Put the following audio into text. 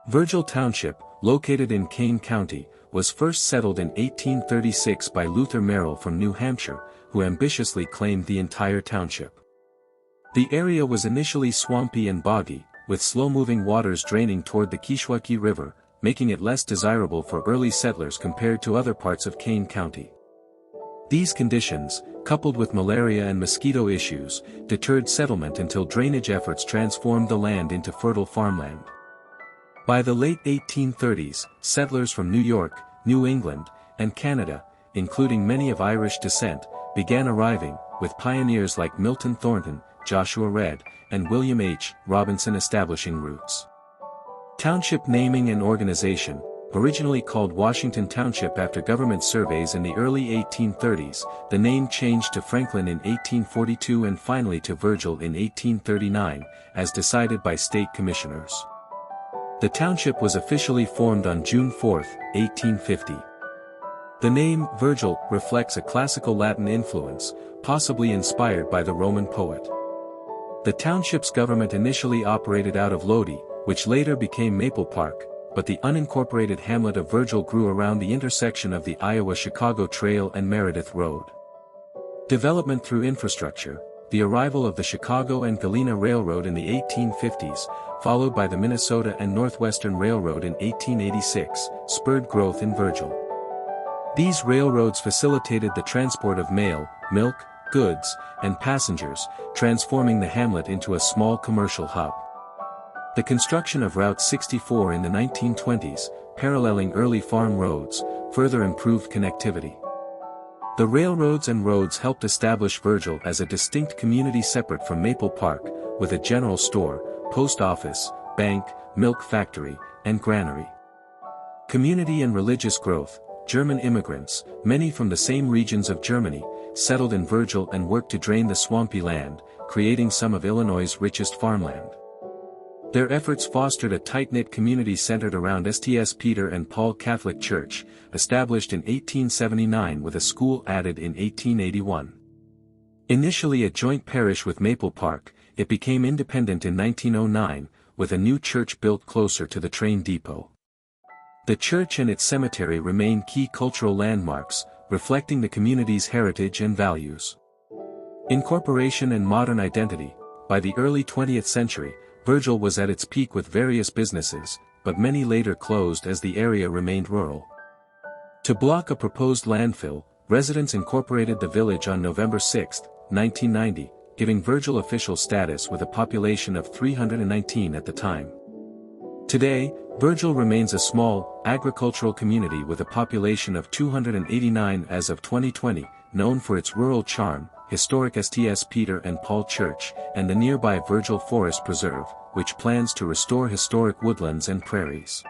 Virgil Township, located in Kane County, was first settled in 1836 by Luther Merrill from New Hampshire, who ambitiously claimed the entire township. The area was initially swampy and boggy, with slow-moving waters draining toward the Kishwaukee River, making it less desirable for early settlers compared to other parts of Kane County. These conditions, coupled with malaria and mosquito issues, deterred settlement until drainage efforts transformed the land into fertile farmland. By the late 1830s, settlers from New York, New England, and Canada, including many of Irish descent, began arriving, with pioneers like Milton Thornton, Joshua Redd, and William H. Robinson establishing roots. Township naming and organization, originally called Washington Township after government surveys in the early 1830s, the name changed to Franklin in 1842 and finally to Virgil in 1839, as decided by state commissioners. The township was officially formed on June 4, 1850. The name Virgil reflects a classical Latin influence, possibly inspired by the Roman poet. The township's government initially operated out of Lodi, which later became Maple Park, but the unincorporated hamlet of Virgil grew around the intersection of the Iowa-Chicago Trail and Meredith Road. Development through infrastructure, the arrival of the Chicago and Galena Railroad in the 1850s, followed by the Minnesota and Northwestern Railroad in 1886, spurred growth in Virgil. These railroads facilitated the transport of mail, milk, goods, and passengers, transforming the hamlet into a small commercial hub. The construction of Route 64 in the 1920s, paralleling early farm roads, further improved connectivity. The railroads and roads helped establish Virgil as a distinct community separate from Maple Park, with a general store, post office, bank, milk factory, and granary. Community and religious growth, German immigrants, many from the same regions of Germany, settled in Virgil and worked to drain the swampy land, creating some of Illinois' richest farmland. Their efforts fostered a tight-knit community centered around St. Peter and Paul Catholic Church, established in 1879 with a school added in 1881. Initially a joint parish with Maple Park, it became independent in 1909, with a new church built closer to the train depot. The church and its cemetery remain key cultural landmarks, reflecting the community's heritage and values. Incorporation and modern identity, by the early 20th century, Virgil was at its peak with various businesses, but many later closed as the area remained rural. To block a proposed landfill, residents incorporated the village on November 6, 1990, giving Virgil official status with a population of 319 at the time. Today, Virgil remains a small, agricultural community with a population of 289 as of 2020, known for its rural charm, historic St. Peter and Paul Church, and the nearby Virgil Forest Preserve, which plans to restore historic woodlands and prairies.